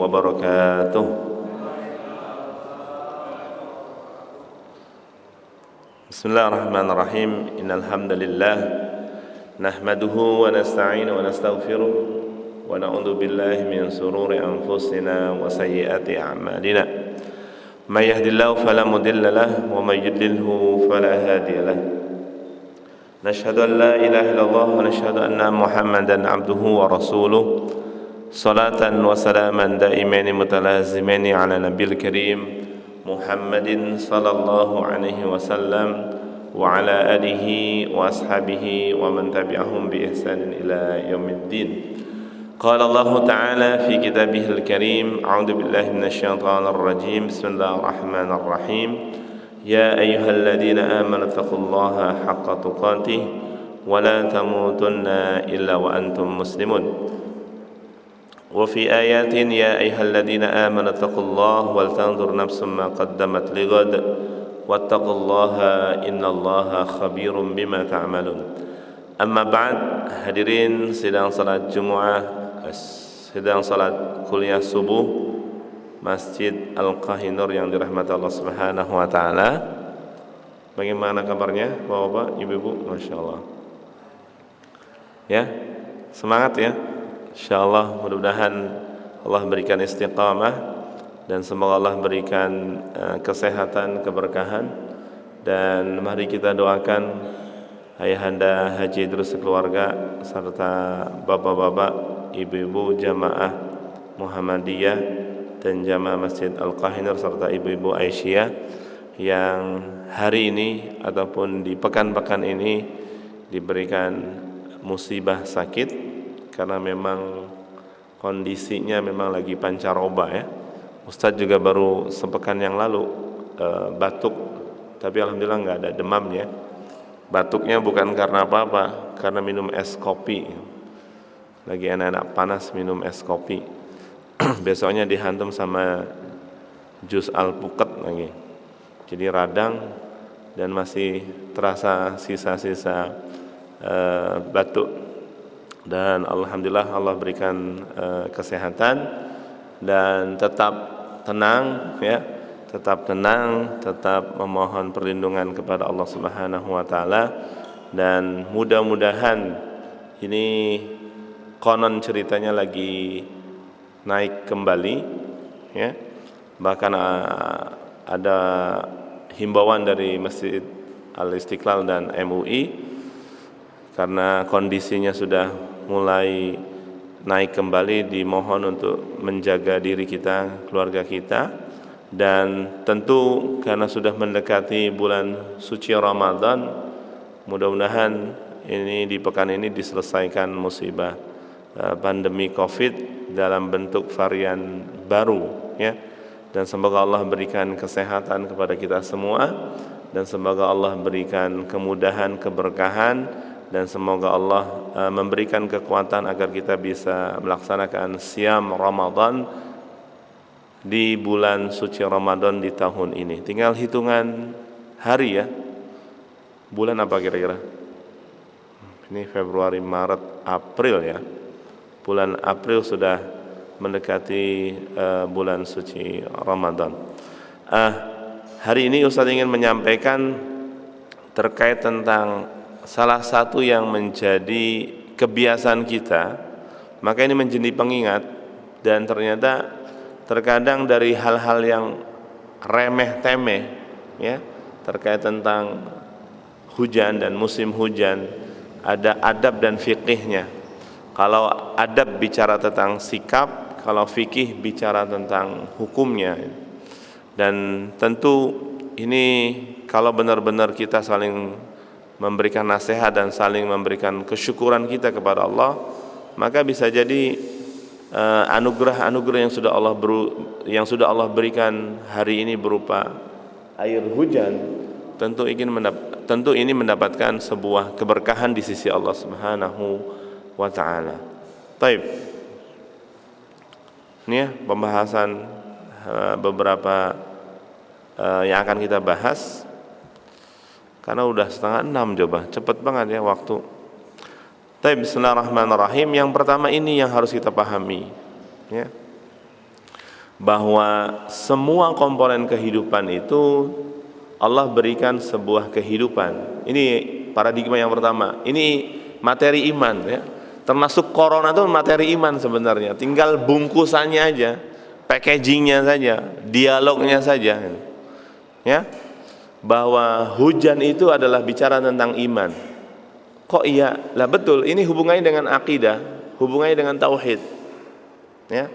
wabarakatuh. Bismillahirrahmanirrahim. Innal hamdalillah nahmaduhu wa nasta'inu wa nastaghfiruh wa na'udzu billahi min shururi anfusina wa sayyiati a'malina. May yahdihillahu fala mudilla lahu wa may yudlilhu fala hadiya lahu. Nashhadu an la ilaha illallah wa nashhadu anna Muhammadan 'abduhu wa rasuluh. Salatan wa salaman daimaini mutalazimaini ala nabiyil karim Muhammadin sallallahu alaihi wasallam wa ala alihi wa ashabihi wa man tabi'ahum bi ihsanin ila yaumiddin. Qala Allah Ta'ala fi kitabihil karim, a'udzu billahi minasyaitonir rajim. Bismillahirrahmanirrahim. Ya ayyuhalladzina amanu taqullaha haqqa tuqatih wa la tamutunna illa wa antum muslimun. Wa fi ayatin ya ayyuhalladzina amanu taqullaha wal tanzur nafsum ma qaddamat lighad wattaqullaha innallaha khabirum bima ta'malun. Amma ba'd, hadirin sidang salat Jumat, sidang salat kuliah subuh Masjid Al-Qahinur yang dirahmati Allah Subhanahu wa taala. Bagaimana kabarnya Bapak, Ibu-ibu? Masyaallah. Ya, semangat ya. InsyaAllah mudah-mudahan Allah berikan istiqamah dan semoga Allah berikan kesehatan, keberkahan. Dan mari kita doakan ayahanda Haji Idrus sekeluarga serta bapak-bapak, ibu-ibu jamaah Muhammadiyah dan jamaah Masjid Al-Qahinur serta ibu-ibu Aisyah yang hari ini ataupun di pekan-pekan ini diberikan musibah sakit, karena memang kondisinya memang lagi pancaroba ya. Ustadz juga baru sepekan yang lalu batuk, tapi alhamdulillah nggak ada demamnya. Batuknya bukan karena apa-apa, karena minum es kopi. Lagi anak-anak panas minum es kopi. Besoknya dihantam sama jus alpukat lagi. Jadi radang dan masih terasa sisa-sisa batuk. Dan alhamdulillah Allah berikan kesehatan dan tetap tenang ya, tetap tenang, tetap memohon perlindungan kepada Allah Subhanahu wa taala. Dan mudah-mudahan ini konon ceritanya lagi naik kembali ya. Bahkan ada himbauan dari Masjid Al-Istiqlal dan MUI karena kondisinya sudah mulai naik kembali, dimohon untuk menjaga diri kita, keluarga kita. Dan tentu karena sudah mendekati bulan suci Ramadan, mudah-mudahan ini di pekan ini diselesaikan musibah pandemi Covid dalam bentuk varian baru ya. Dan semoga Allah berikan kesehatan kepada kita semua, dan semoga Allah berikan kemudahan, keberkahan, dan semoga Allah memberikan kekuatan agar kita bisa melaksanakan siam Ramadan di bulan suci Ramadan di tahun ini. Tinggal hitungan hari ya. Bulan apa kira-kira? Ini Februari, Maret, April ya. Bulan April sudah mendekati bulan suci Ramadan. Hari ini Ustaz ingin menyampaikan terkait tentang salah satu yang menjadi kebiasaan kita, maka ini menjadi pengingat. Dan ternyata terkadang dari hal-hal yang remeh-temeh ya, terkait tentang hujan dan musim hujan, ada adab dan fikihnya. Kalau adab bicara tentang sikap, kalau fikih bicara tentang hukumnya. Dan tentu ini kalau benar-benar kita saling memberikan nasihat dan saling memberikan kesyukuran kita kepada Allah, maka bisa jadi anugerah-anugerah yang sudah Allah berikan hari ini berupa air hujan, tentu ini mendapatkan sebuah keberkahan di sisi Allah Subhanahu wa taala. Baik. Ini ya pembahasan beberapa yang akan kita bahas. Karena udah 5:30, coba cepet banget ya waktu. Baik, bismillahirrahmanirrahim. Yang pertama ini yang harus kita pahami ya. bahwa semua komponen kehidupan itu Allah berikan sebuah kehidupan. Ini paradigma yang pertama. Ini materi iman ya. Termasuk corona itu materi iman sebenarnya. Tinggal bungkusannya aja, packagingnya saja, dialognya saja. Ya, bahwa hujan itu adalah bicara tentang iman. Kok iya? Lah betul. Ini hubungannya dengan akidah, hubungannya dengan tauhid. Ya.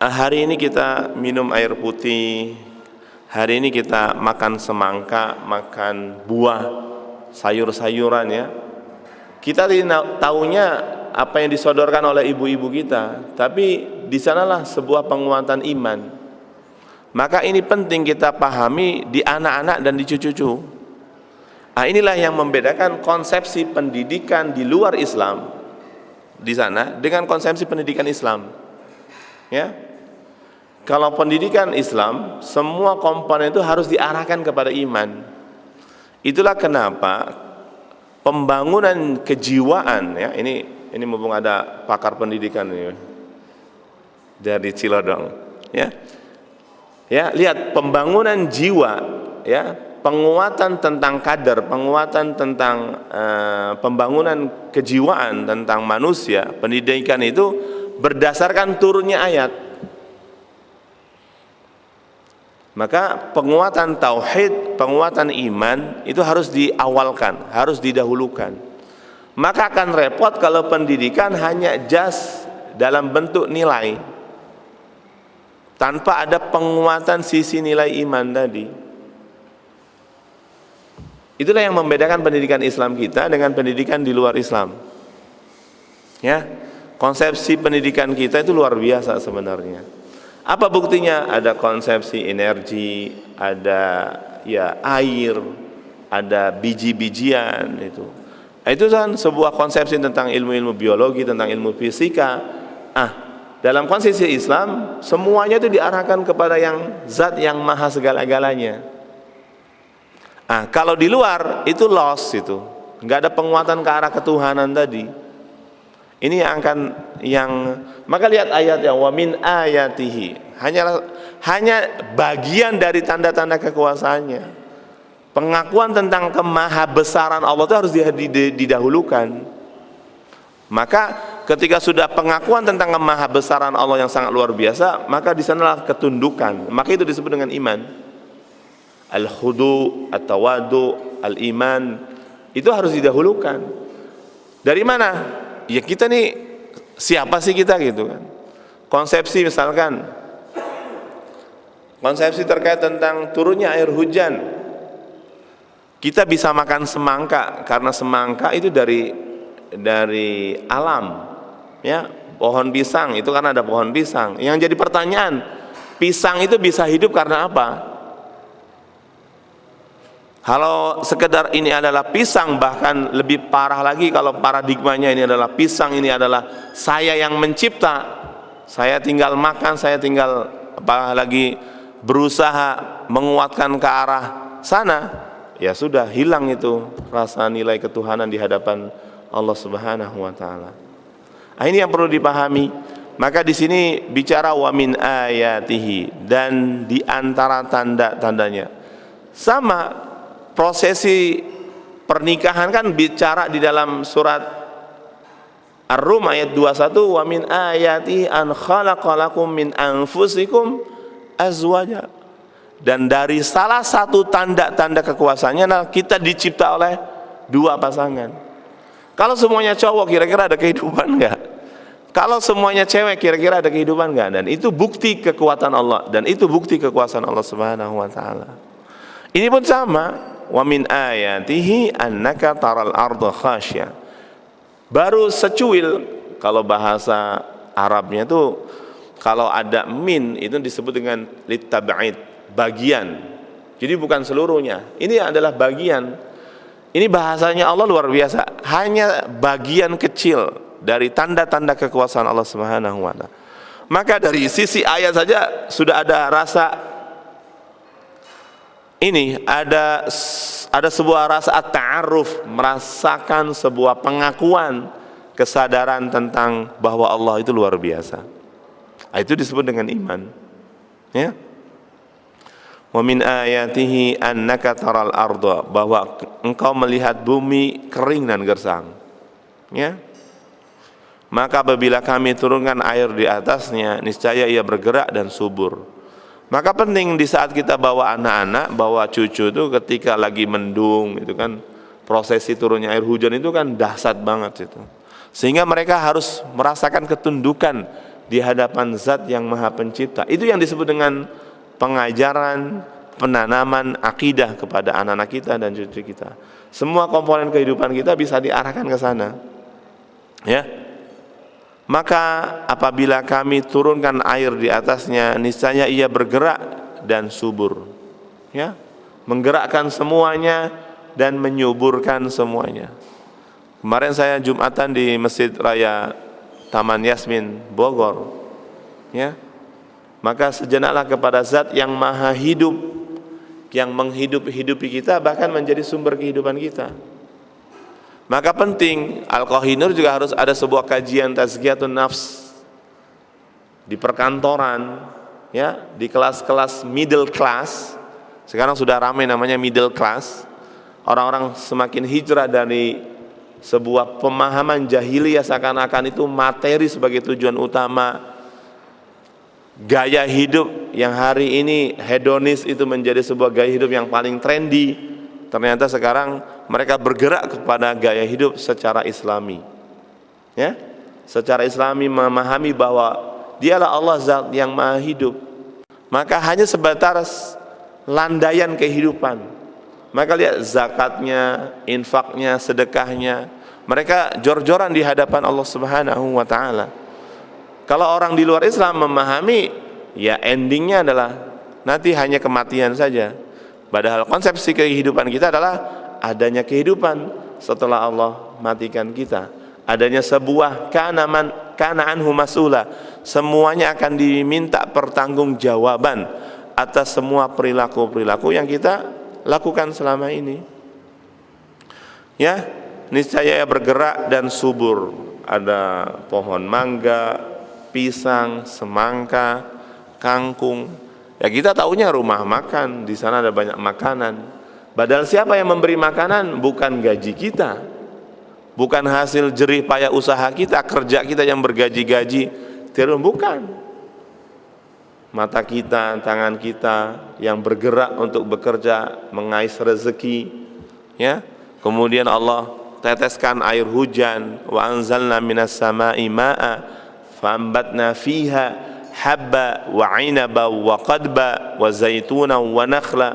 Hari ini kita minum air putih, hari ini kita makan semangka, makan buah, sayur-sayuran ya. Kita tahunya apa yang disodorkan oleh ibu-ibu kita, tapi di sanalah sebuah penguatan iman. Maka ini penting kita pahami di anak-anak dan di cucu-cucu. Nah, inilah yang membedakan konsepsi pendidikan di luar Islam di sana dengan konsepsi pendidikan Islam. Ya. Kalau pendidikan Islam, semua komponen itu harus diarahkan kepada iman. Itulah kenapa pembangunan kejiwaan ya, ini mumpung ada pakar pendidikan ini dari Cilodong ya. Ya, lihat pembangunan jiwa ya, penguatan tentang kader, penguatan tentang pembangunan kejiwaan tentang manusia, pendidikan itu berdasarkan turunnya ayat. Maka penguatan tauhid, penguatan iman itu harus diawalkan, harus didahulukan. Maka akan repot kalau pendidikan hanya jas dalam bentuk nilai, tanpa ada penguatan sisi nilai iman tadi. Itulah yang membedakan pendidikan Islam kita dengan pendidikan di luar Islam. Ya, konsepsi pendidikan kita itu luar biasa sebenarnya. Apa buktinya? Ada konsepsi energi, ada ya air, ada biji-bijian itu. Itu kan sebuah konsepsi tentang ilmu-ilmu biologi, tentang ilmu fisika. Dalam konsepsi Islam semuanya itu diarahkan kepada yang zat yang maha segala-galanya. Kalau di luar itu loss itu, nggak ada penguatan ke arah ketuhanan tadi. Ini yang maka lihat ayatnya wa min ayatihi, hanya bagian dari tanda-tanda kekuasaannya. Pengakuan tentang kemahabesaran Allah itu harus didahulukan. Maka ketika sudah pengakuan tentang kemahabesaran Allah yang sangat luar biasa, maka di sanalah ketundukan. Maka itu disebut dengan iman. Al-khudu, at-tawadu, al-iman itu harus didahulukan. Dari mana? Ya kita nih siapa sih kita gitu kan. Konsepsi misalkan konsepsi terkait tentang turunnya air hujan. Kita bisa makan semangka karena semangka itu dari alam. Ya, pohon pisang itu kan ada pohon pisang. Yang jadi pertanyaan, pisang itu bisa hidup karena apa? Kalau sekedar ini adalah pisang, bahkan lebih parah lagi kalau paradigmanya ini adalah pisang, ini adalah saya yang mencipta, saya tinggal makan, saya tinggal apalagi berusaha menguatkan ke arah sana, ya sudah hilang itu rasa nilai ketuhanan di hadapan Allah Subhanahu wa taala. Ini yang perlu dipahami. Maka di sini bicara wa min ayatihi, dan di antara tanda-tandanya. Sama prosesi pernikahan kan bicara di dalam surat Ar-Rum ayat 21, wa min ayati an khalaqalakum min anfusikum azwaja. Dan dari salah satu tanda-tanda kekuasaannya kita dicipta oleh dua pasangan. Kalau semuanya cowok kira-kira ada kehidupan enggak? Kalau semuanya cewek kira-kira ada kehidupan enggak? Dan itu bukti kekuatan Allah, dan itu bukti kekuasaan Allah Subhanahu wa taala. Ini pun sama. Wa min ayatihi annaka taral arda khasya. Baru secuil, kalau bahasa Arabnya itu kalau ada min itu disebut dengan litab'id, bagian. Jadi bukan seluruhnya. Ini adalah bagian. Ini bahasanya Allah luar biasa. Hanya bagian kecil dari tanda-tanda kekuasaan Allah Subhanahu wa taala. Maka dari sisi ayat saja sudah ada rasa ini, ada sebuah rasa at-ta'aruf, merasakan sebuah pengakuan, kesadaran tentang bahwa Allah itu luar biasa. Itu disebut dengan iman. Ya. Wa min ayatihi annaka taral arda, bahwa engkau melihat bumi kering dan gersang. Ya. Maka apabila kami turunkan air di atasnya, niscaya ia bergerak dan subur. Maka penting di saat kita bawa anak-anak, bawa cucu itu ketika lagi mendung, itu kan prosesi turunnya air hujan itu kan dahsyat banget itu. Sehingga mereka harus merasakan ketundukan di hadapan Zat yang Maha Pencipta. Itu yang disebut dengan pengajaran, penanaman akidah kepada anak-anak kita dan cucu kita. Semua komponen kehidupan kita bisa diarahkan ke sana. Ya. Maka apabila kami turunkan air di atasnya, niscaya ia bergerak dan subur. Ya. Menggerakkan semuanya dan menyuburkan semuanya. Kemarin saya Jumatan di Masjid Raya Taman Yasmin Bogor. Ya. Maka sejenaklah kepada Zat yang Maha Hidup, yang menghidupi kita, bahkan menjadi sumber kehidupan kita. Maka penting Al-Qahinur juga harus ada sebuah kajian tazkiyatun nafs di perkantoran, ya, di kelas-kelas middle class. Sekarang sudah ramai namanya middle class. Orang-orang semakin hijrah dari sebuah pemahaman jahiliyah seakan-akan itu materi sebagai tujuan utama, gaya hidup yang hari ini hedonis itu menjadi sebuah gaya hidup yang paling trendy. Ternyata sekarang mereka bergerak kepada gaya hidup secara Islami, ya, secara Islami, memahami bahwa Dialah Allah Zat yang Maha Hidup. Maka hanya sebatas landaian kehidupan. Maka lihat zakatnya, infaknya, sedekahnya, mereka jor-joran di hadapan Allah Subhanahu wa taala. Kalau orang di luar Islam memahami, ya endingnya adalah nanti hanya kematian saja. Padahal konsepsi kehidupan kita adalah adanya kehidupan setelah Allah matikan kita. Adanya sebuah kana anhu mas'ula. Semuanya akan diminta pertanggungjawaban atas semua perilaku-perilaku yang kita lakukan selama ini. Ya, niscaya bergerak dan subur. Ada pohon mangga, pisang, semangka, kangkung. Ya kita taunya rumah makan, di sana ada banyak makanan. Padahal siapa yang memberi makanan? Bukan gaji kita, bukan hasil jerih payah usaha kita, kerja kita yang bergaji-gaji, bukan. Mata kita, tangan kita yang bergerak untuk bekerja, mengais rezeki, ya. Kemudian Allah teteskan air hujan, wa anzalna minas sama'i ma'a fambatna fiha habba wa 'inaba wa qadba wa zaituna wa nakhla.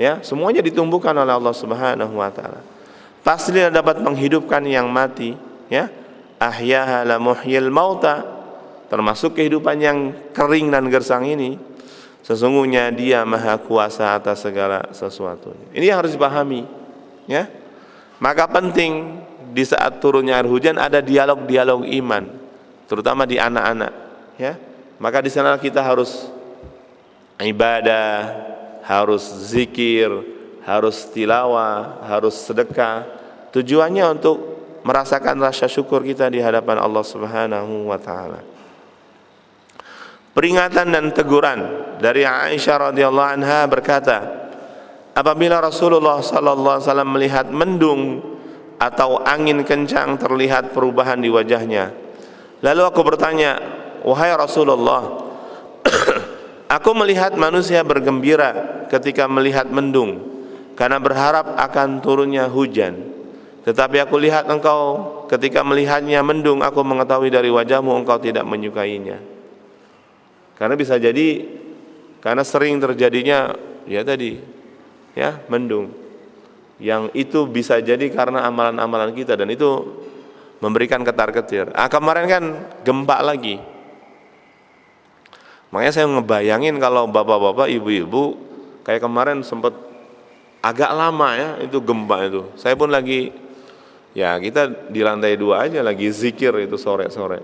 Ya, semuanya ditumbuhkan oleh Allah Subhanahu wa taala. Pasti dapat menghidupkan yang mati, ya. Ahyaha la muhyil mauta. Termasuk kehidupan yang kering dan gersang ini, sesungguhnya Dia Maha Kuasa atas segala sesuatu. Ini yang harus dipahami, ya. Maka penting di saat turunnya air hujan ada dialog-dialog iman, terutama di anak-anak, ya. Maka di sana kita harus ibadah, harus zikir, harus tilawah, harus sedekah. Tujuannya untuk merasakan rasa syukur kita di hadapan Allah Subhanahu wa taala. Peringatan dan teguran dari Aisyah radhiyallahu anha berkata, apabila Rasulullah sallallahu alaihi wasallam melihat mendung atau angin kencang, terlihat perubahan di wajahnya. Lalu aku bertanya, wahai Rasulullah, aku melihat manusia bergembira ketika melihat mendung karena berharap akan turunnya hujan. Tetapi aku lihat engkau ketika melihatnya mendung, aku mengetahui dari wajahmu engkau tidak menyukainya. Karena bisa jadi karena sering terjadinya ya tadi, ya, mendung. Yang itu bisa jadi karena amalan-amalan kita dan itu memberikan ketar-ketir. Kemarin kan gempa lagi. Makanya saya ngebayangin kalau bapak-bapak, ibu-ibu kayak kemarin sempat agak lama ya itu gempa itu. Saya pun lagi, ya kita di lantai 2 aja lagi zikir itu sore-sore.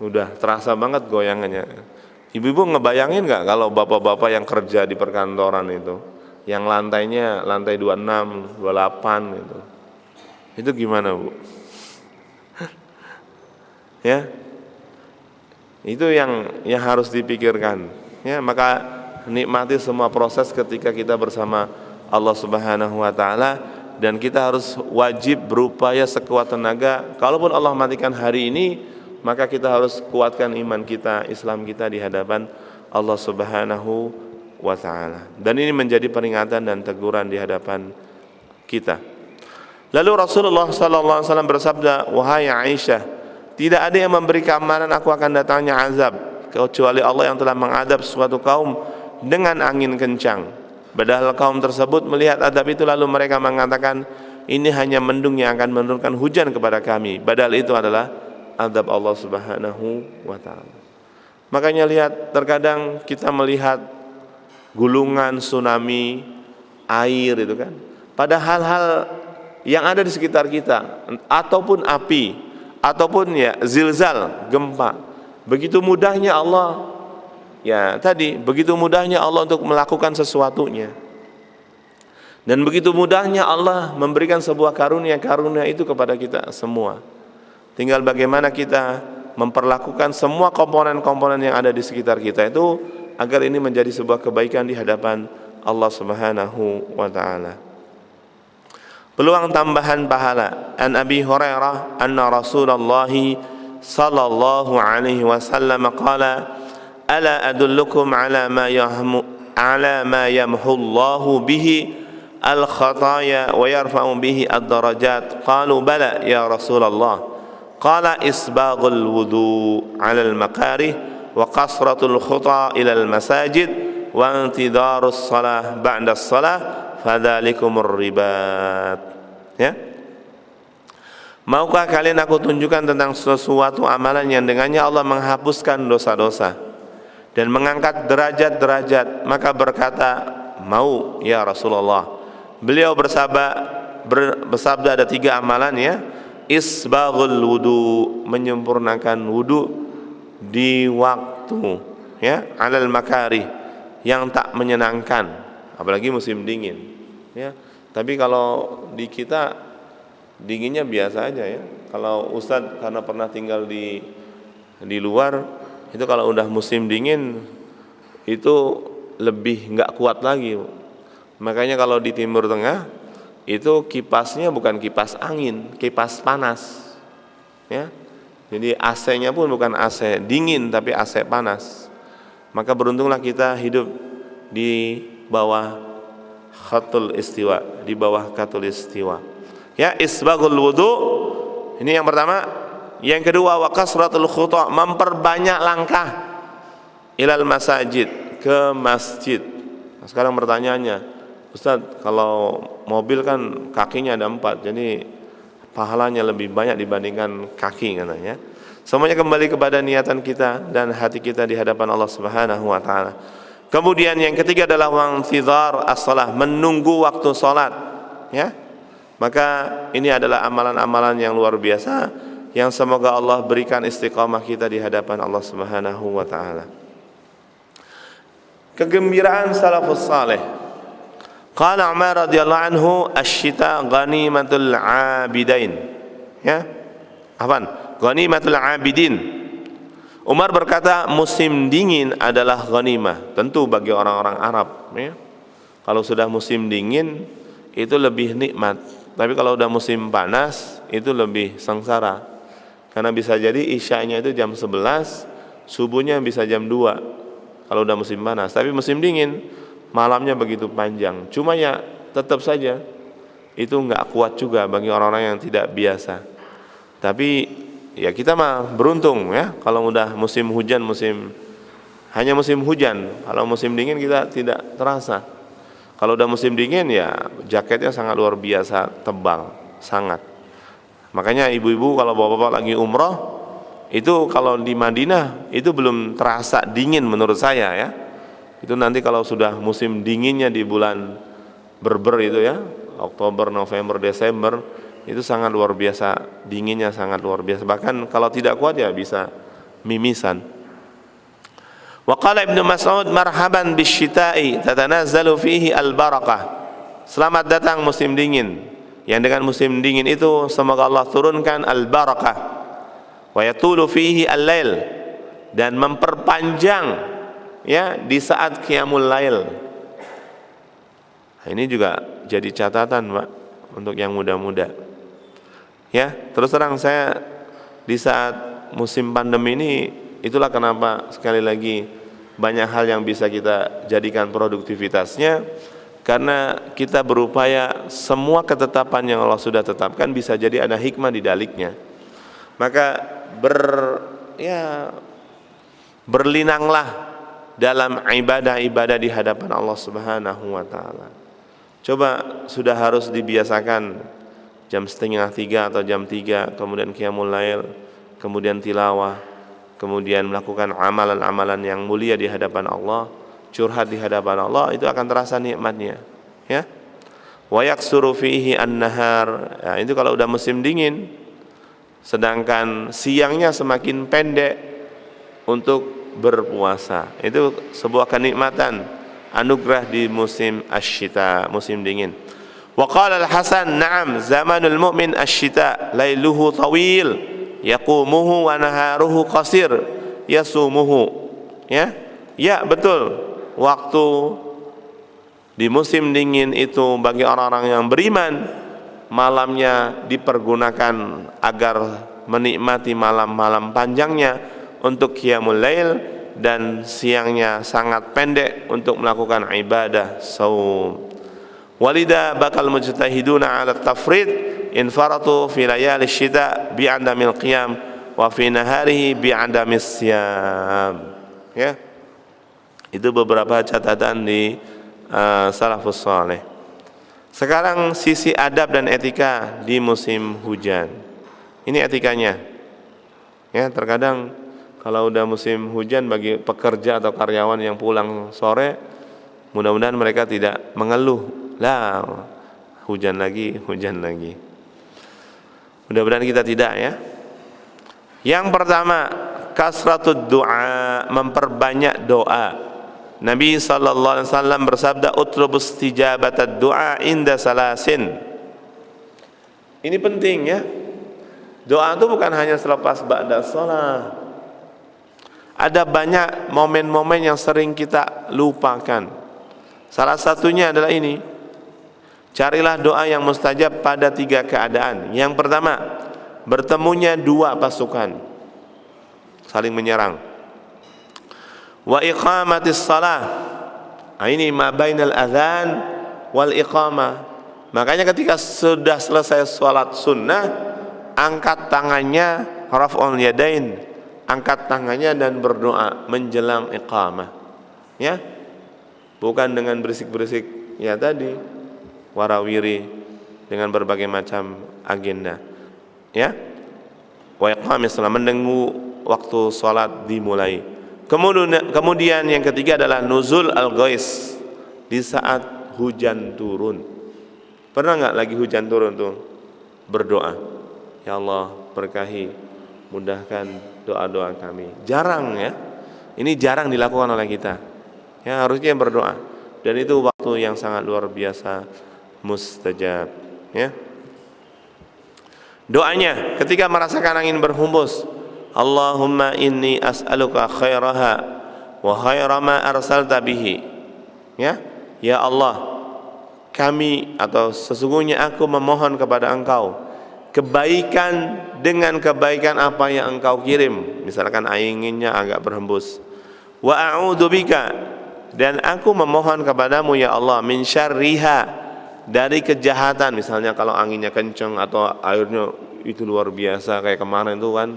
Udah terasa banget goyangannya. Ibu-ibu ngebayangin nggak kalau bapak-bapak yang kerja di perkantoran itu, yang lantainya lantai 26, 28 itu gimana, Bu? Ya, Itu yang harus dipikirkan. Ya, maka nikmati semua proses ketika kita bersama Allah Subhanahu wa taala, dan kita harus wajib berupaya sekuat tenaga. Kalaupun Allah matikan hari ini, maka kita harus kuatkan iman kita, Islam kita di hadapan Allah Subhanahu wa taala. Dan ini menjadi peringatan dan teguran di hadapan kita. Lalu Rasulullah sallallahu alaihi wasallam bersabda, "Wahai Aisyah, tidak ada yang memberi keamanan aku akan datangnya azab kecuali Allah yang telah mengadab suatu kaum dengan angin kencang. Padahal kaum tersebut melihat adab itu lalu mereka mengatakan, ini hanya mendung yang akan menurunkan hujan kepada kami. Padahal itu adalah adab Allah Subhanahu wa taala." Makanya lihat, terkadang kita melihat gulungan, tsunami, air itu kan, pada hal-hal yang ada di sekitar kita, ataupun api, ataupun ya zilzal, gempa. Begitu mudahnya Allah, ya tadi, begitu mudahnya Allah untuk melakukan sesuatunya. Dan begitu mudahnya Allah memberikan sebuah karunia-karunia itu kepada kita semua. Tinggal bagaimana kita memperlakukan semua komponen-komponen yang ada di sekitar kita itu agar ini menjadi sebuah kebaikan di hadapan Allah Subhanahu wa taala. Peluang tambahan pahala. An Abi Hurairah anna Rasulullah sallallahu alaihi wasallam qala, "Ala adullukum ala ma yamhu Allahu bihi al-khataya wa yarfa'u bihi ad-darajat." Qalu bala ya Rasulullah. Qala isbaghul wudu 'ala al-makarih wa qasratul khuta ila al-masajid wa intidarus salah ba'da as-salah fadzalikumur ribat. Ya. Maukah kalian aku tunjukkan tentang sesuatu amalan yang dengannya Allah menghapuskan dosa-dosa dan mengangkat derajat-derajat? Maka berkata, mau ya Rasulullah. Beliau bersabda ada 3 amalan ya. Isbaghul wudu, menyempurnakan wudu di waktu ya, alal makari, yang tak menyenangkan, apalagi musim dingin ya. Tapi kalau di kita dinginnya biasa aja ya. Kalau Ustadz karena pernah tinggal di luar, itu kalau udah musim dingin itu lebih nggak kuat lagi. Makanya kalau di Timur Tengah itu kipasnya bukan kipas angin, kipas panas ya. Jadi AC-nya pun bukan AC dingin tapi AC panas. Maka beruntunglah kita hidup di bawah khatul istiwa, di bawah khatul istiwa. Ya, isbaghul wudu. Ini yang pertama. Yang kedua, wa kasratul khuta, memperbanyak langkah ilal masajid, ke masjid. Nah, sekarang pertanyaannya, Ustaz, kalau mobil kan kakinya ada 4, jadi pahalanya lebih banyak dibandingkan kaki katanya. Semuanya kembali kepada niatan kita dan hati kita di hadapan Allah Subhanahu wa taala. Kemudian yang ketiga adalah wa'tidhar as-shalah, menunggu waktu salat ya. Maka ini adalah amalan-amalan yang luar biasa yang semoga Allah berikan istiqamah kita di hadapan Allah Subhanahu wa taala. Kegembiraan salafus saleh. Qala Umar radhiyallahu anhu, asy-syita ghanimatul 'abidain. Ya. Apaan? Ghanimatul 'abidin. Umar berkata, musim dingin adalah ghanimah, tentu bagi orang-orang Arab ya. Kalau sudah musim dingin itu lebih nikmat. Tapi kalau udah musim panas itu lebih sengsara. Karena bisa jadi isyanya itu jam 11, subuhnya bisa jam 2 kalau udah musim panas. Tapi musim dingin malamnya begitu panjang. Cuma ya tetap saja itu enggak kuat juga bagi orang-orang yang tidak biasa. Tapi ya kita mah beruntung ya, kalau udah musim hujan, hanya musim hujan. Kalau musim dingin kita tidak terasa. Kalau udah musim dingin ya jaketnya sangat luar biasa tebal, sangat. Makanya ibu-ibu kalau bapak-bapak lagi umroh, itu kalau di Madinah itu belum terasa dingin menurut saya ya. Itu nanti kalau sudah musim dinginnya di bulan Berber itu ya, Oktober, November, Desember, itu sangat luar biasa, dinginnya sangat luar biasa. Bahkan kalau tidak kuat ya bisa mimisan. Wa qala Ibnu Mas'ud, marhaban bisyita'i tatanazzalu fihi al-barakah. Selamat datang musim dingin, yang dengan musim dingin itu semoga Allah turunkan al-barakah. Wa yatulu fihi al-lail, dan memperpanjang ya di saat qiyamul lail. Nah, ini juga jadi catatan, Pak, untuk yang muda-muda. Ya, terus terang saya di saat musim pandemi ini, itulah kenapa sekali lagi banyak hal yang bisa kita jadikan produktivitasnya, karena kita berupaya semua ketetapan yang Allah sudah tetapkan bisa jadi ada hikmah di daliknya. Maka berlinanglah dalam ibadah-ibadah di hadapan Allah Subhanahu wa taala. Coba sudah harus dibiasakan jam 2:30 atau jam 3, kemudian qiyamul lail, kemudian tilawah, kemudian melakukan amalan-amalan yang mulia di hadapan Allah, curhat di hadapan Allah, itu akan terasa nikmatnya, ya. Wa yaksuru fihi an-nahar. Ya, itu kalau udah musim dingin. Sedangkan siangnya semakin pendek untuk berpuasa. Itu sebuah kenikmatan, anugerah di musim asy-syita, musim dingin. Wa qala al-Hasan, "Na'am, zamanul mu'min asy-syita, lailuhu tawil, yaqumuhu wa naharuhu qasir, yasumuhu." Ya? Ya, betul. Waktu di musim dingin itu bagi orang-orang yang beriman, malamnya dipergunakan agar menikmati malam-malam panjangnya untuk qiyamul lail, dan siangnya sangat pendek untuk melakukan ibadah saum. Walida bakal mujtahiduna 'ala tafrid in faratu fi layali syita bi 'adamil qiyam wa fi naharihi bi 'adamis siyam. Ya. Itu beberapa catatan di salafus saleh. Sekarang sisi adab dan etika di musim hujan. Ini etikanya. Ya, terkadang kalau udah musim hujan, bagi pekerja atau karyawan yang pulang sore, mudah-mudahan mereka tidak mengeluh, lah hujan lagi. Mudah-mudahan kita tidak, ya. Yang pertama, kasratud du'a, memperbanyak doa. Nabi sallallahu alaihi wasallam bersabda, "Utlubus istijabatad du'a inda salasin." Ini penting, ya. Doa itu bukan hanya selepas ba'da shalah. Ada banyak momen-momen yang sering kita lupakan. Salah satunya adalah ini. Carilah doa yang mustajab pada 3 keadaan. Yang pertama, bertemunya 2 pasukan saling menyerang. Wa iqamatis shalah. Ini ma bainal adzan wal iqamah. Makanya ketika sudah selesai salat sunnah, angkat tangannya, raf'ul yadain, angkat tangannya dan berdoa menjelang iqamah. Ya. Bukan dengan berisik-berisik ya tadi, warawiri dengan berbagai macam agenda. Ya. Wa iqamis shalah, menunggu waktu salat dimulai. Kemudian yang ketiga adalah nuzul al-ghais, di saat hujan turun. Pernah nggak lagi hujan turun tuh berdoa, ya Allah berkahi, mudahkan doa-doa kami? Jarang, ya. Ini jarang dilakukan oleh kita. Ya, harusnya berdoa. Dan itu waktu yang sangat luar biasa mustajab, ya. Doanya ketika merasakan angin berhembus, Allahumma inni as'aluka khairaha wa khaira ma arsalta bihi. Ya, ya Allah, kami atau sesungguhnya aku memohon kepada Engkau kebaikan dengan kebaikan apa yang Engkau kirim. Misalkan anginnya agak berhembus. Wa a'udzubika, dan aku memohon kepadamu ya Allah, min syarriha, dari kejahatan. Misalnya kalau anginnya kencang atau airnya itu luar biasa kayak kemarin itu kan,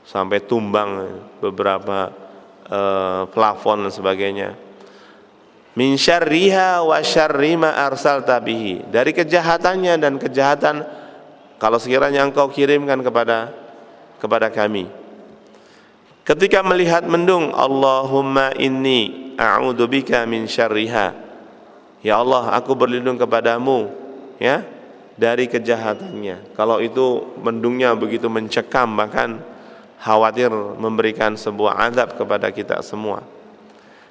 sampai tumbang beberapa plafon dan sebagainya. Min syarriha wa syarri ma arsalta bihi, dari kejahatannya dan kejahatan kalau sekiranya Engkau kirimkan kepada kami. Ketika melihat mendung, Allahumma inni a'udzubika min syarriha, ya Allah aku berlindung kepadamu, ya, dari kejahatannya. Kalau itu mendungnya begitu mencekam, bahkan khawatir memberikan sebuah azab kepada kita semua.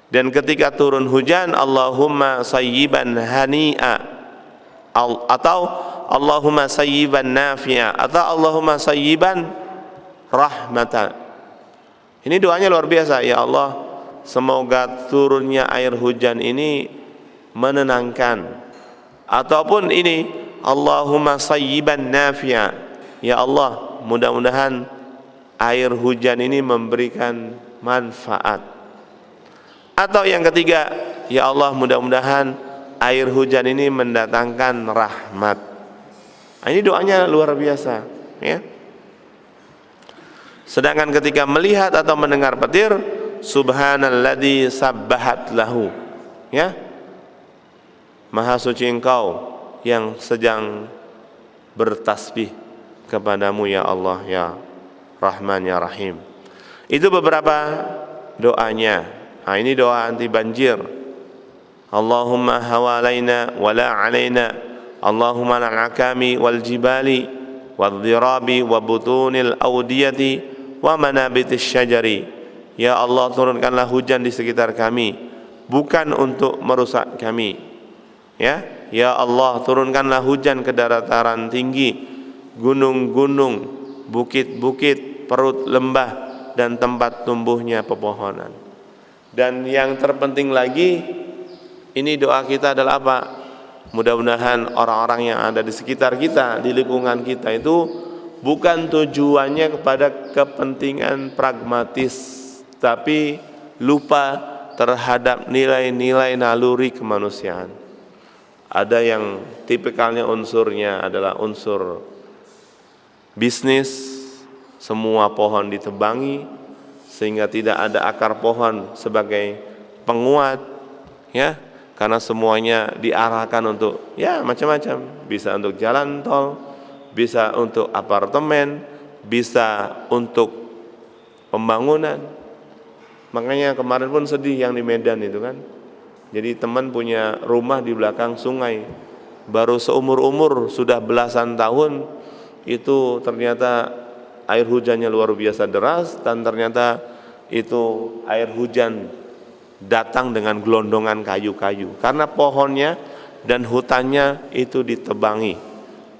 Dan ketika turun hujan, Allahumma sayyiban hani'a, atau Allahumma sayyiban nafi'a, atau Allahumma sayyiban rahmatan. Ini doanya luar biasa. Ya Allah, semoga turunnya air hujan ini menenangkan. Ataupun ini, Allahumma sayyiban nafi'a. Ya Allah, mudah-mudahan air hujan ini memberikan manfaat. Atau yang ketiga, ya Allah, mudah-mudahan air hujan ini mendatangkan rahmat. Nah, ini doanya luar biasa, ya. Sedangkan ketika melihat atau mendengar petir, subhanalladzi sabbahat lahu, ya, maha suci Engkau yang sedang bertasbih kepadamu ya Allah ya Rahman ya Rahim. Itu beberapa doanya. Nah, ini doa anti banjir. Allahumma hawalaina wala alaina, Allahumma al-akami wal jibali wal dhirabi wa butunil awdiyati wa manabitis syajari. Ya Allah, turunkanlah hujan di sekitar kami, bukan untuk merusak kami. Ya Allah, turunkanlah hujan ke dataran tinggi, gunung-gunung, bukit-bukit, perut lembah, dan tempat tumbuhnya pepohonan. Dan yang terpenting lagi, ini doa kita adalah apa? Mudah-mudahan orang-orang yang ada di sekitar kita, di lingkungan kita itu bukan tujuannya kepada kepentingan pragmatis, tapi lupa terhadap nilai-nilai naluri kemanusiaan. Ada yang tipikalnya unsurnya adalah unsur bisnis, semua pohon ditebangi sehingga tidak ada akar pohon sebagai penguat, ya, karena semuanya diarahkan untuk ya macam-macam, bisa untuk jalan tol, bisa untuk apartemen, bisa untuk pembangunan. Makanya kemarin pun sedih yang di Medan itu kan. Jadi teman punya rumah di belakang sungai, baru seumur-umur sudah belasan tahun, itu ternyata air hujannya luar biasa deras, dan ternyata itu air hujan datang dengan gelondongan kayu-kayu karena pohonnya dan hutannya itu ditebangi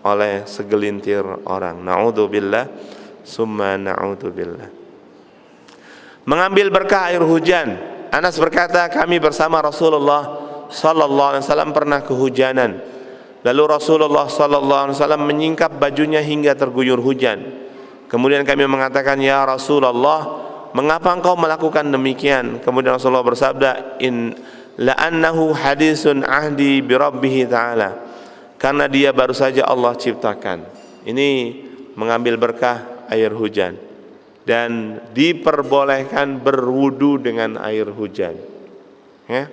oleh segelintir orang. Na'udzubillah summa na'udzubillah. Mengambil berkah air hujan. Anas berkata, kami bersama Rasulullah sallallahu alaihi wasallam pernah kehujanan. Lalu Rasulullah sallallahu alaihi wasallam menyingkap bajunya hingga terguyur hujan. Kemudian kami mengatakan, ya Rasulullah, mengapa engkau melakukan demikian? Kemudian Rasulullah bersabda, in la'annahu hadisun ahdi bi rabbih ta'ala, karena dia baru saja Allah ciptakan. Ini mengambil berkah air hujan, dan diperbolehkan berwudu dengan air hujan, ya.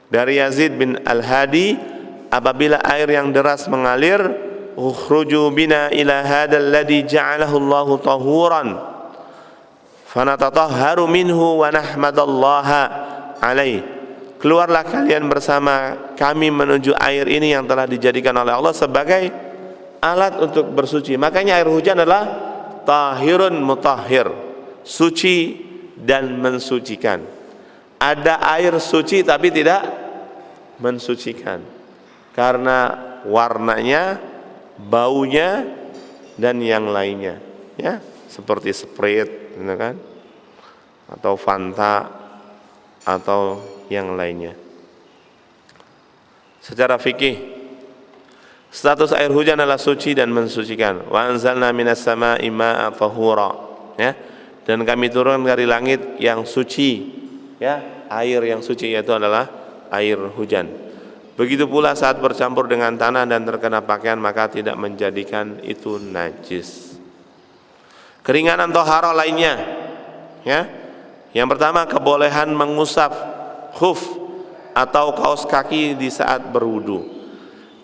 Dari Yazid bin Al-Hadi, apabila air yang deras mengalir, ukhruju bina ila hadzal ladzi ja'alahu Allahu tahuran fanatatahharu minhu wa nahmadallaha alaih. Keluarlah kalian bersama kami menuju air ini yang telah dijadikan oleh Allah sebagai alat untuk bersuci. Makanya air hujan adalah tahirun mutahhir, suci dan mensucikan. Ada air suci tapi tidak mensucikan karena warnanya, baunya, dan yang lainnya, ya, seperti Sprite, gitu kan, atau Fanta, atau yang lainnya. Secara fikih, status air hujan adalah suci dan mensucikan. Wa anzalna minas sama'i ma'a tahura, ya, dan kami turun dari langit yang suci, ya, air yang suci, yaitu adalah air hujan. Begitu pula saat bercampur dengan tanah dan terkena pakaian, maka tidak menjadikan itu najis. Keringanan tohara lainnya, ya. Yang pertama, kebolehan mengusap khuf atau kaos kaki di saat berwudu.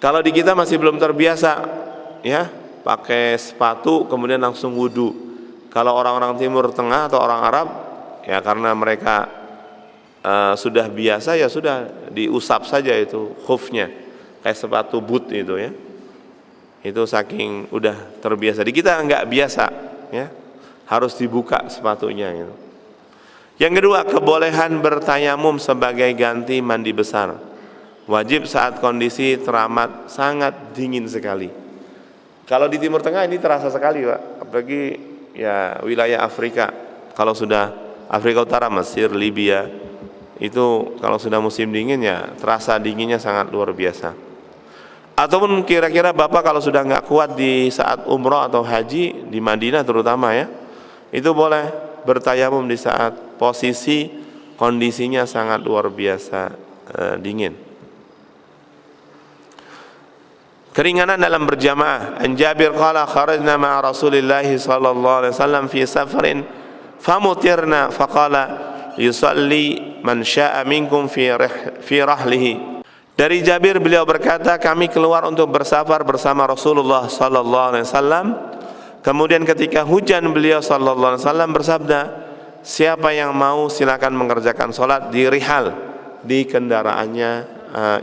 Kalau di kita masih belum terbiasa, ya, pakai sepatu kemudian langsung wudu. Kalau orang-orang Timur Tengah atau orang Arab, ya, karena mereka sudah biasa, ya sudah diusap saja itu khufnya, kayak sepatu boot itu, ya. Itu saking udah terbiasa. Di kita enggak biasa, ya, harus dibuka sepatunya gitu. Yang kedua, kebolehan bertayamum sebagai ganti mandi besar. Wajib saat kondisi teramat sangat dingin sekali. Kalau di Timur Tengah ini terasa sekali, Pak, apalagi ya wilayah Afrika. Kalau sudah Afrika Utara, Mesir, Libya, itu kalau sudah musim dingin ya terasa dinginnya sangat luar biasa. Ataupun kira-kira Bapak kalau sudah nggak kuat di saat umroh atau haji di Madinah terutama ya, itu boleh bertayamum di saat posisi kondisinya sangat luar biasa dingin. Keringanan dalam berjamaah. An Jabir qala kharajna ma'a Rasulillah sallallahu alaihi wasallam fi safarin famutirna faqala yusalli man syaa minkum fi rahlihi. Dari Jabir beliau berkata, kami keluar untuk bersafar bersama Rasulullah sallallahu alaihi wasallam. Kemudian ketika hujan beliau sallallahu alaihi wasallam bersabda, siapa yang mau silakan mengerjakan salat di rihal, di kendaraannya,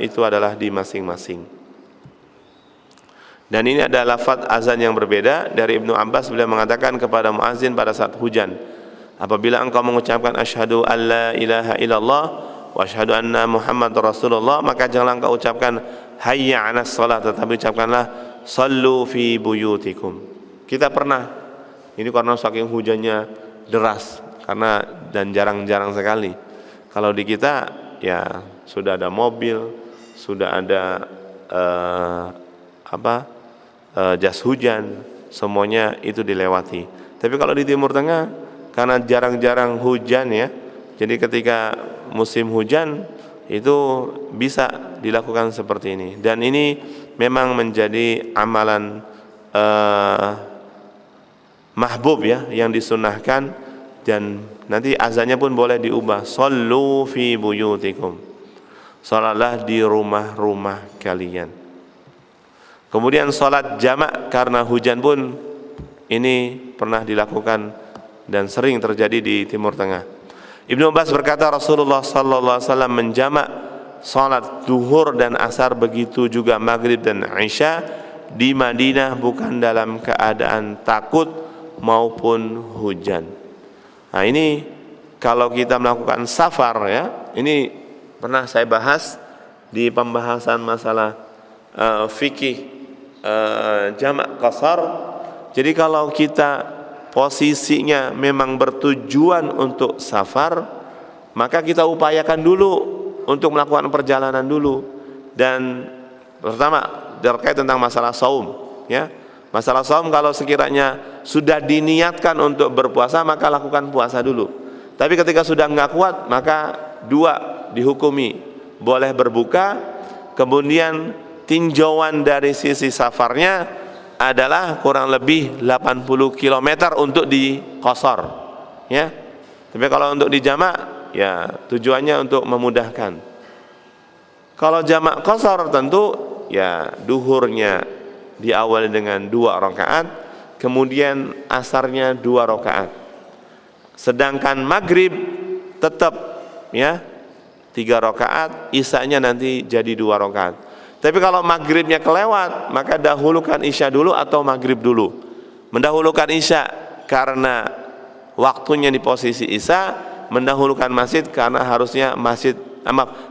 itu adalah di masing-masing. Dan ini ada lafaz azan yang berbeda. Dari Ibnu Abbas beliau mengatakan kepada muazin pada saat hujan, apabila engkau mengucapkan asyhadu alla ilaha illallah wa asyhadu anna Muhammad Rasulullah, maka janganlah engkau ucapkan hayya 'alas shalah, tetapi ucapkanlah sallu fi buyutikum. Kita pernah, ini karena saking hujannya deras, karena dan jarang-jarang sekali. Kalau di kita ya sudah ada mobil, sudah ada jas hujan, semuanya itu dilewati. Tapi kalau di Timur Tengah karena jarang-jarang hujan ya, jadi ketika musim hujan itu bisa dilakukan seperti ini. Dan ini memang menjadi amalan mahbub ya, yang disunnahkan. Dan nanti azannya pun boleh diubah, sallu fi buyutikum, salatlah di rumah-rumah kalian. Kemudian salat jamak karena hujan pun ini pernah dilakukan dan sering terjadi di Timur Tengah. Ibnu Abbas berkata, Rasulullah sallallahu alaihi wasallam menjamak salat zuhur dan asar, begitu juga maghrib dan isya di Madinah, bukan dalam keadaan takut maupun hujan. Nah, ini kalau kita melakukan safar ya, ini pernah saya bahas di pembahasan masalah fikih jamak qasar. Jadi kalau kita posisinya memang bertujuan untuk safar, maka kita upayakan dulu untuk melakukan perjalanan dulu. Dan pertama terkait tentang masalah saum ya. Masalah saum, kalau sekiranya sudah diniatkan untuk berpuasa, maka lakukan puasa dulu. Tapi ketika sudah enggak kuat, maka dua dihukumi, boleh berbuka. Kemudian tinjauan dari sisi safarnya adalah kurang lebih 80 km untuk di qasar ya. Tapi kalau untuk di jamak ya tujuannya untuk memudahkan. Kalau jamak qasar tentu ya duhurnya diawali dengan 2 rakaat, kemudian asarnya 2 rakaat. Sedangkan maghrib tetap ya 3 rakaat, isanya nanti jadi 2 rakaat. Tapi kalau maghribnya kelewat, maka dahulukan isya dulu atau maghrib dulu. Mendahulukan isya karena waktunya di posisi isya, mendahulukan masjid karena harusnya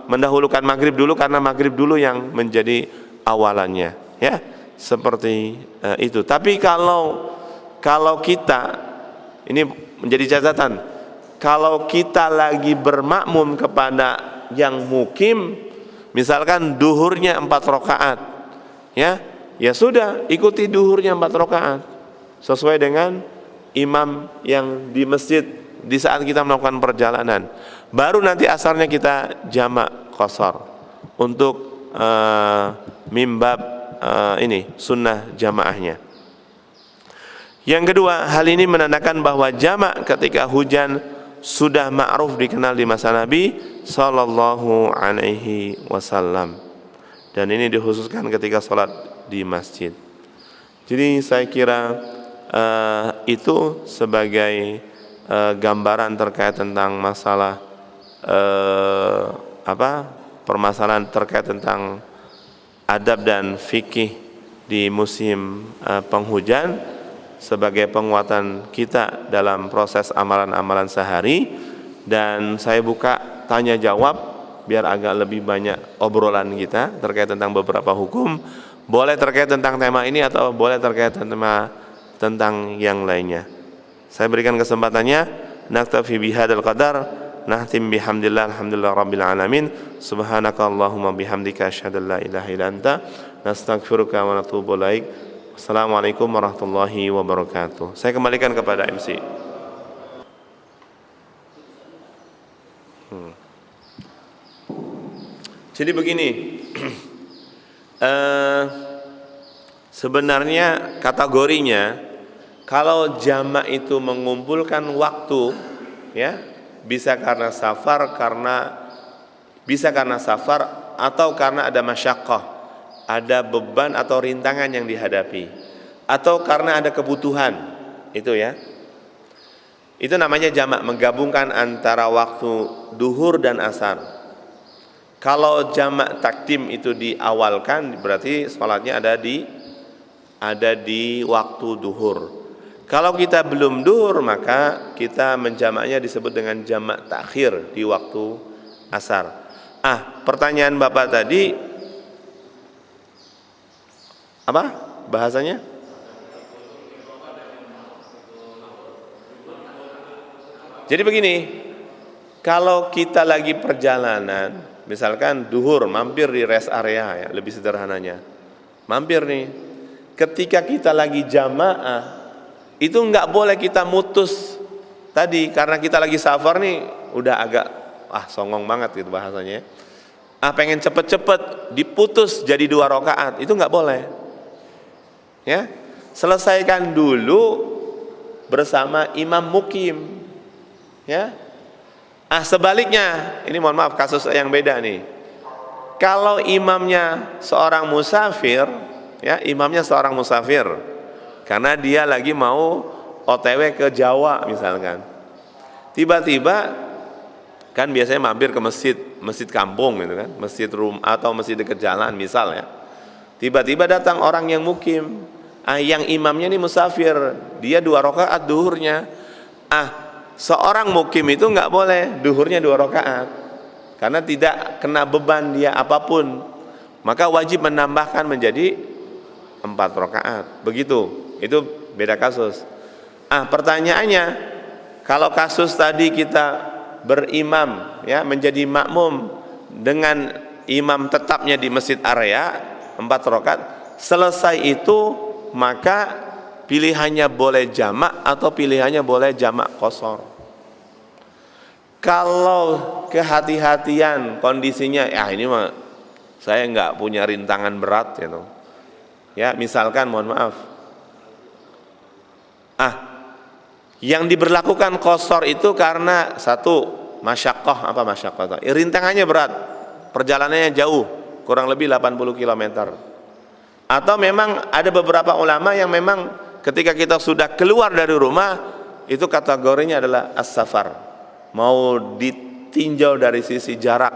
mendahulukan maghrib dulu karena maghrib dulu yang menjadi awalannya ya. Seperti itu. Tapi kalau kita, ini menjadi catatan, kalau kita lagi bermakmum kepada yang mukim, misalkan duhurnya 4 rakaat ya sudah ikuti duhurnya 4 rakaat sesuai dengan imam yang di masjid di saat kita melakukan perjalanan. Baru nanti asarnya kita jamak qasar untuk mimbab ini sunnah jamaahnya. Yang kedua, hal ini menandakan bahwa jamak ketika hujan sudah ma'ruf dikenal di masa Nabi sallallahu alaihi wasallam. Dan ini dikhususkan ketika salat di masjid. Jadi saya kira itu sebagai gambaran terkait tentang masalah permasalahan terkait tentang adab dan fikih di musim penghujan sebagai penguatan kita dalam proses amalan-amalan sehari. Dan saya buka tanya jawab biar agak lebih banyak obrolan kita terkait tentang beberapa hukum, boleh terkait tentang tema ini atau boleh terkait tema tentang yang lainnya. Saya berikan kesempatannya. naktafi bihadzal qadar, nahtim bihamdillah, alhamdulillah rabbil alamin, subhanaka allahumma bihamdika asyhadu an la ilaha illa anta, nastaghfiruka wa natubu ilaik. Assalamualaikum warahmatullahi wabarakatuh. Saya kembalikan kepada MC. Jadi begini, sebenarnya kategorinya, kalau jamak itu mengumpulkan waktu, ya, bisa karena safar, atau karena ada masyaqqah, ada beban atau rintangan yang dihadapi, atau karena ada kebutuhan, itu ya. Itu namanya jamak, menggabungkan antara waktu duhur dan asar. Kalau jamak takdim itu diawalkan, berarti sholatnya ada di waktu duhur. Kalau kita belum duhur, maka kita menjamaknya disebut dengan jamak takhir di waktu asar. Pertanyaan Bapak tadi apa bahasanya? Jadi begini, kalau kita lagi perjalanan, misalkan duhur, mampir di rest area, ya, lebih sederhananya, mampir nih, ketika kita lagi jamaah, itu nggak boleh kita mutus tadi, karena kita lagi safar nih, udah agak songong banget gitu bahasanya, pengen cepet-cepet diputus jadi 2 rakaat, itu nggak boleh, ya. Selesaikan dulu bersama imam mukim, ya. Sebaliknya, ini mohon maaf, kasus yang beda nih. Kalau imamnya seorang musafir, ya, imamnya seorang musafir, karena dia lagi mau OTW ke Jawa misalkan, tiba-tiba kan biasanya mampir ke masjid kampung gitu kan, masjid atau masjid dekat jalan misal ya. Tiba-tiba datang orang yang mukim, yang imamnya ini musafir, dia 2 rakaat duhurnya. Seorang mukim itu nggak boleh duhurnya 2 rakaat, karena tidak kena beban dia apapun, maka wajib menambahkan menjadi 4 rakaat. Begitu, itu beda kasus. Pertanyaannya, kalau kasus tadi kita berimam, ya, menjadi makmum dengan imam tetapnya di masjid area 4 rakaat, selesai itu maka pilihannya boleh jamak atau pilihannya boleh jamak qashar. Kalau kehati-hatian kondisinya, ini mah saya nggak punya rintangan berat gitu. Ya, misalkan mohon maaf, yang diberlakukan qashar itu karena satu masyaqqah, rintangannya berat, perjalanannya jauh, kurang lebih 80 km. Atau memang ada beberapa ulama yang memang ketika kita sudah keluar dari rumah, itu kategorinya adalah as-safar, mau ditinjau dari sisi jarak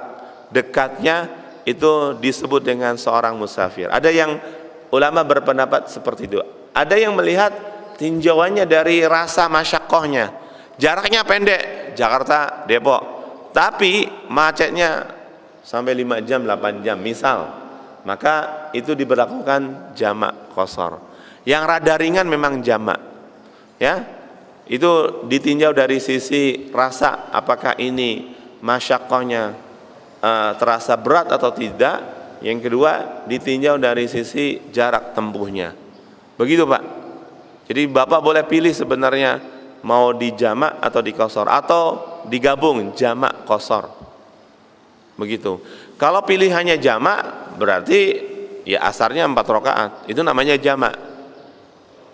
dekatnya, itu disebut dengan seorang musafir. Ada yang ulama berpendapat seperti itu. Ada yang melihat tinjauannya dari rasa masyaqqahnya, jaraknya pendek, Jakarta Depok, tapi macetnya sampai 5 jam 8 jam misal, maka itu diberlakukan jamak qashar. Yang rada ringan memang jamak, ya, itu ditinjau dari sisi rasa, apakah ini masyaqqahnya terasa berat atau tidak. Yang kedua, ditinjau dari sisi jarak tempuhnya. Begitu Pak. Jadi Bapak boleh pilih sebenarnya mau di jamak atau di qashar, atau digabung jamak qashar. Begitu. Kalau pilihannya jamak, berarti ya asarnya 4 rakaat, itu namanya jamak.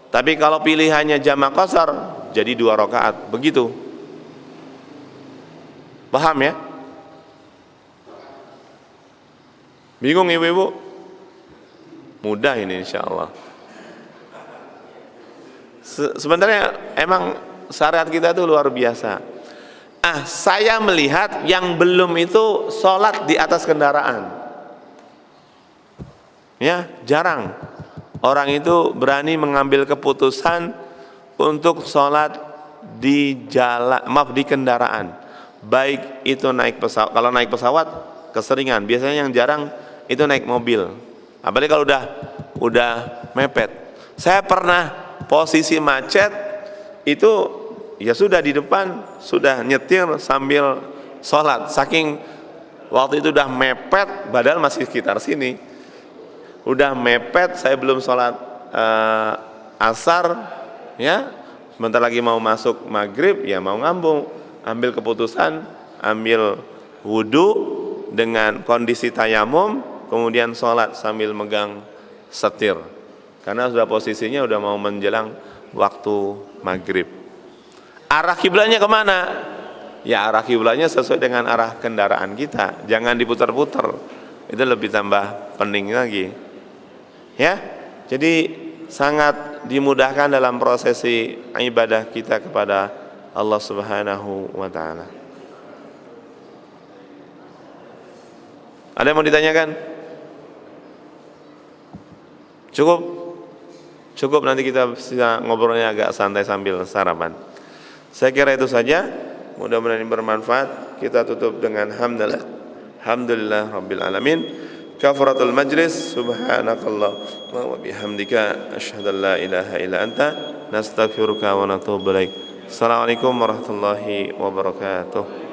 Tapi kalau pilihannya jamak qashar, jadi 2 rakaat, begitu. Paham ya? Bingung ibu-ibu? Mudah ini insyaallah. Sebenarnya emang syariat kita itu luar biasa. Saya melihat yang belum itu sholat di atas kendaraan, ya, jarang orang itu berani mengambil keputusan untuk sholat di jalan, di kendaraan, baik itu naik pesawat. Kalau naik pesawat keseringan, biasanya yang jarang itu naik mobil, apalagi kalau udah mepet. Saya pernah posisi macet itu, ya sudah di depan sudah nyetir sambil sholat, saking waktu itu udah mepet, padahal masih sekitar sini, udah mepet, saya belum sholat asar, ya sebentar lagi mau masuk maghrib, ya mau ngambung, ambil keputusan, ambil wudhu dengan kondisi tayamum, kemudian sholat sambil megang setir, karena sudah posisinya udah mau menjelang waktu maghrib. Arah kiblatnya kemana? Ya arah kiblatnya sesuai dengan arah kendaraan kita, jangan diputar-putar, itu lebih tambah pening lagi. Ya, jadi sangat dimudahkan dalam prosesi ibadah kita kepada Allah Subhanahu wa ta'ala. Ada yang mau ditanyakan? Cukup? Cukup, nanti kita bisa ngobrolnya agak santai sambil sarapan. Saya kira itu saja, mudah-mudahan ini bermanfaat. Kita tutup dengan hamdulillah rabbil alamin. Kafaratul majlis, subhanakallah wa bihamdika asyhadu an la ilaha illa anta nastaghfiruka wa natubu ilaik. Assalamualaikum warahmatullahi wabarakatuh.